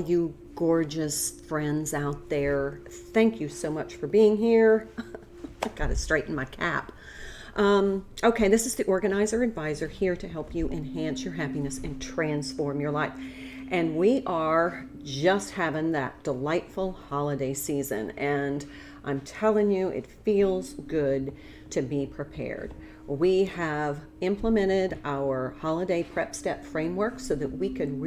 you gorgeous friends out there, thank you so much for being here. I gotta straighten my cap. Okay, this is the Organizer Advisor here to help you enhance your happiness and transform your life. And we are just having that delightful holiday season. And I'm telling you, it feels good to be prepared. We have implemented our holiday prep step framework so that we could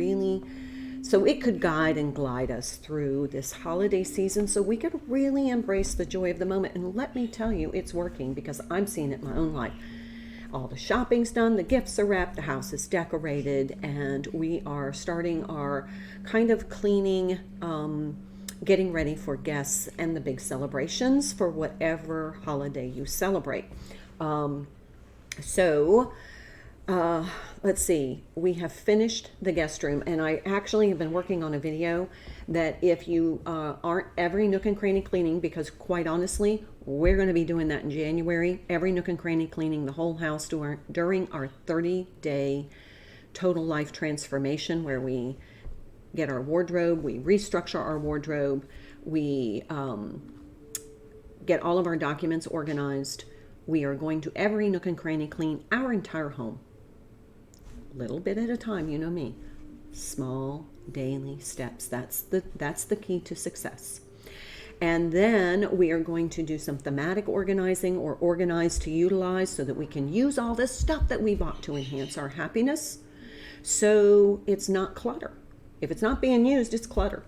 it could guide and glide us through this holiday season so we could really embrace the joy of the moment. And let me tell you, it's working because I'm seeing it in my own life. All the shopping's done, the gifts are wrapped, the house is decorated, and we are starting our kind of cleaning, getting ready for guests and the big celebrations for whatever holiday you celebrate. Let's see, we have finished the guest room, and I actually have been working on a video that if you aren't every nook and cranny cleaning, because quite honestly, we're going to be doing that in January, every nook and cranny cleaning the whole house during our 30-day total life transformation, where we get our wardrobe, we restructure our wardrobe, we get all of our documents organized. We are going to every nook and cranny clean our entire home. Little bit at a time, you know me. Small daily steps. That's the key to success. And then we are going to do some thematic organizing, or organize to utilize, so that we can use all this stuff that we bought to enhance our happiness. So it's not clutter. If it's not being used, it's clutter.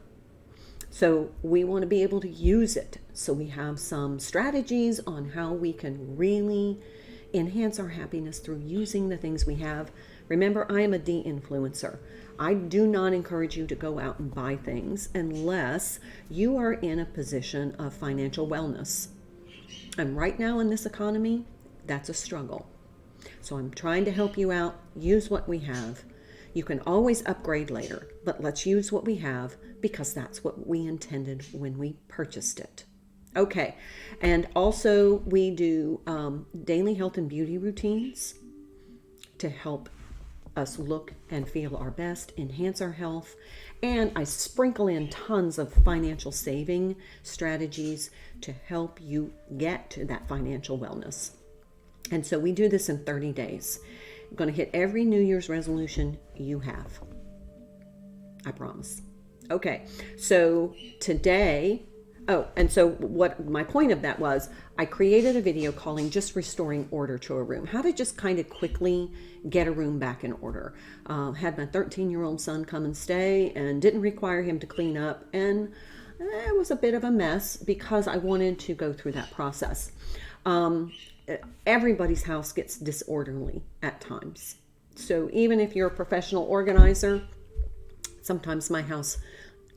So we want to be able to use it. So we have some strategies on how we can really enhance our happiness through using the things we have. Remember, I am a de-influencer. I do not encourage you to go out and buy things unless you are in a position of financial wellness. And right now in this economy, that's a struggle. So I'm trying to help you out. Use what we have. You can always upgrade later, but let's use what we have because that's what we intended when we purchased it. Okay, and also we do daily health and beauty routines to help us look and feel our best, enhance our health, and I sprinkle in tons of financial saving strategies to help you get to that financial wellness. And so we do this in 30 days. I'm going to hit every New Year's resolution you have. I promise. Okay, so today, and so what my point of that was, I created a video calling Just Restoring Order to a Room. How to just kind of quickly get a room back in order. Had my 13-year-old son come and stay and didn't require him to clean up. And it was a bit of a mess because I wanted to go through that process. Everybody's house gets disorderly at times. So even if you're a professional organizer, sometimes my house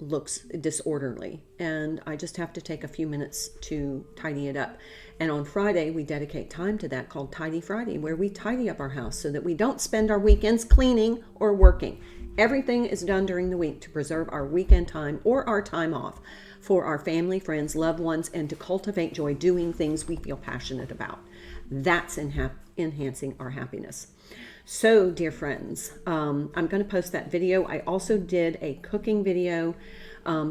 looks disorderly and I just have to take a few minutes to tidy it up. And on Friday, we dedicate time to that called Tidy Friday, where we tidy up our house so that we don't spend our weekends cleaning or working. Everything is done during the week to preserve our weekend time or our time off for our family, friends, loved ones, and to cultivate joy doing things we feel passionate about. That's enhancing our happiness. So, dear friends, I'm going to post that video. I also did a cooking video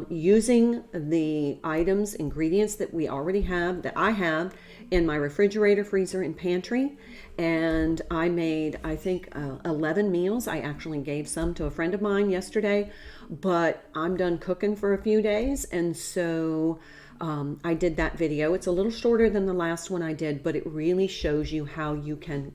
using the items, ingredients that we already have, that I have in my refrigerator, freezer, and pantry. And I made, I think, 11 meals. I actually gave some to a friend of mine yesterday, but I'm done cooking for a few days. And so I did that video. It's a little shorter than the last one I did, but it really shows you how you can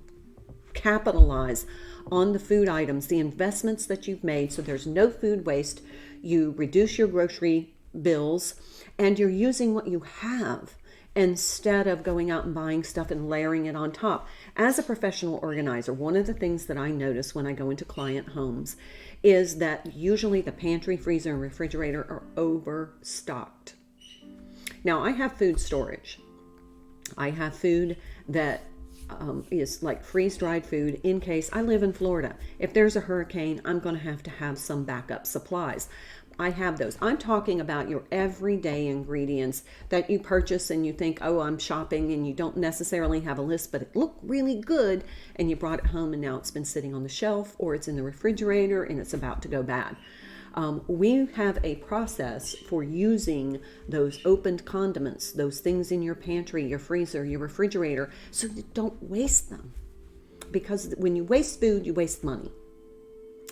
capitalize on the food items, the investments that you've made, so there's no food waste. You reduce your grocery bills and you're using what you have instead of going out and buying stuff and layering it on top. As a professional organizer, one of the things that I notice when I go into client homes is that usually the pantry, freezer, and refrigerator are overstocked. Now, I have food storage. I have food that is like freeze-dried food in case I live in Florida. If there's a hurricane, I'm going to have some backup supplies. I have those. I'm talking about your everyday ingredients that you purchase and you think, oh, I'm shopping, and you don't necessarily have a list, but it looked really good and you brought it home and now it's been sitting on the shelf or it's in the refrigerator and it's about to go bad. We have a process for using those opened condiments, those things in your pantry, your freezer, your refrigerator, so you don't waste them. Because when you waste food, you waste money.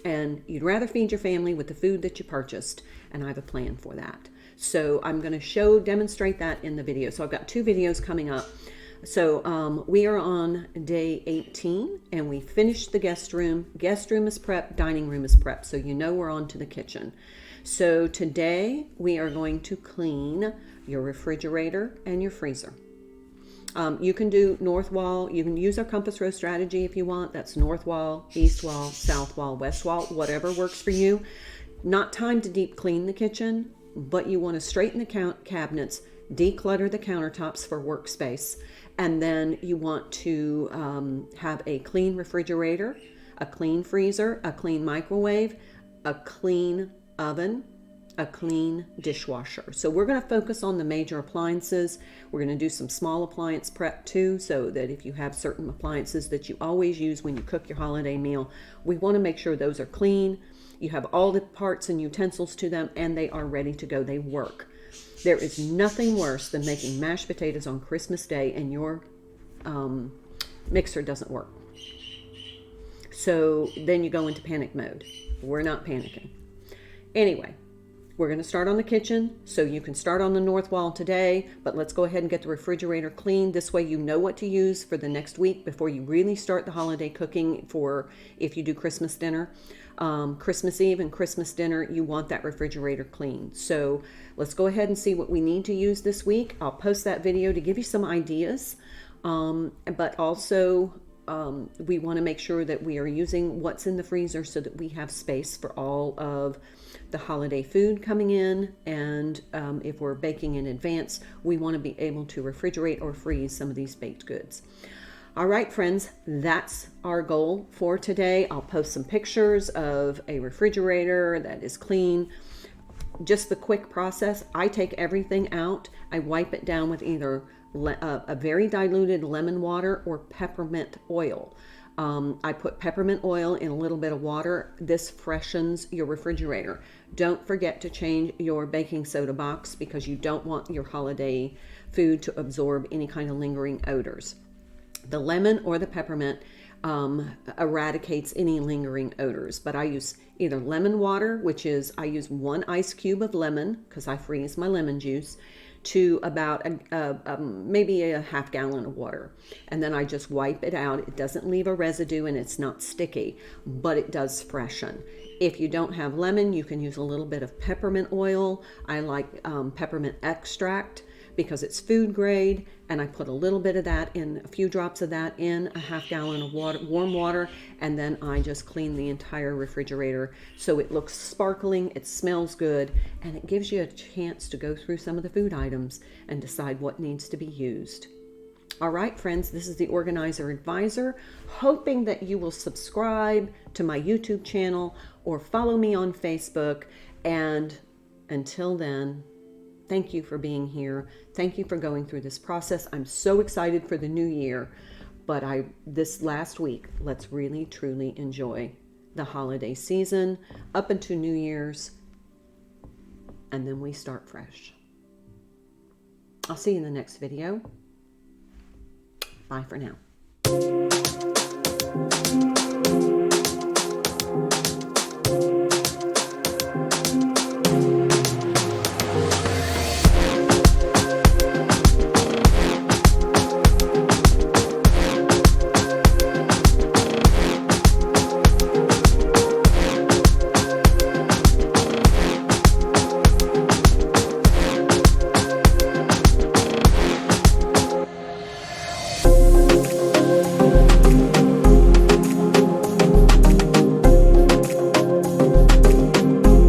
And you'd rather feed your family with the food that you purchased, and I have a plan for that. So I'm going to demonstrate that in the video. So I've got 2 videos coming up. So we are on day 18, and we finished the guest room. Guest room is prepped, dining room is prepped, so you know we're on to the kitchen. So today we are going to clean your refrigerator and your freezer. You can do north wall. You can use our compass rose strategy if you want. That's north wall, east wall, south wall, west wall, whatever works for you. Not time to deep clean the kitchen, but you want to straighten the cabinets, declutter the countertops for workspace, and then you want to have a clean refrigerator, a clean freezer, a clean microwave, a clean oven, a clean dishwasher. So we're going to focus on the major appliances. We're going to do some small appliance prep too, so that if you have certain appliances that you always use when you cook your holiday meal, we want to make sure those are clean. You have all the parts and utensils to them, and they are ready to go. They work. There is nothing worse than making mashed potatoes on Christmas Day and your mixer doesn't work. So then you go into panic mode. We're not panicking. Anyway, we're going to start on the kitchen, so you can start on the north wall today, but let's go ahead and get the refrigerator clean. This way you know what to use for the next week before you really start the holiday cooking for if you do Christmas dinner. Christmas Eve and Christmas dinner, you want that refrigerator clean. So let's go ahead and see what we need to use this week. I'll post that video to give you some ideas, but also we want to make sure that we are using what's in the freezer so that we have space for all of the holiday food coming in. And if we're baking in advance, we want to be able to refrigerate or freeze some of these baked goods. All right, friends, that's our goal for today. I'll post some pictures of a refrigerator that is clean. Just the quick process. I take everything out. I wipe it down with either a very diluted lemon water or peppermint oil. I put peppermint oil in a little bit of water. This freshens your refrigerator. Don't forget to change your baking soda box because you don't want your holiday food to absorb any kind of lingering odors. The lemon or the peppermint eradicates any lingering odors, but I use either lemon water, which is I use 1 ice cube of lemon because I freeze my lemon juice, to about maybe a half gallon of water. And then I just wipe it out. It doesn't leave a residue and it's not sticky, but it does freshen. If you don't have lemon, you can use a little bit of peppermint oil. I like peppermint extract because it's food grade, and I put a little bit of that in, a few drops of that in a half gallon of water, warm water, and then I just clean the entire refrigerator so it looks sparkling, it smells good, and it gives you a chance to go through some of the food items and decide what needs to be used. All right, friends, this is the Organizer Advisor, hoping that you will subscribe to my YouTube channel or follow me on Facebook. And until then, thank you for being here. Thank you for going through this process. I'm so excited for the new year, but this last week, let's really, truly enjoy the holiday season up into New Year's, and then we start fresh. I'll see you in the next video. Bye for now.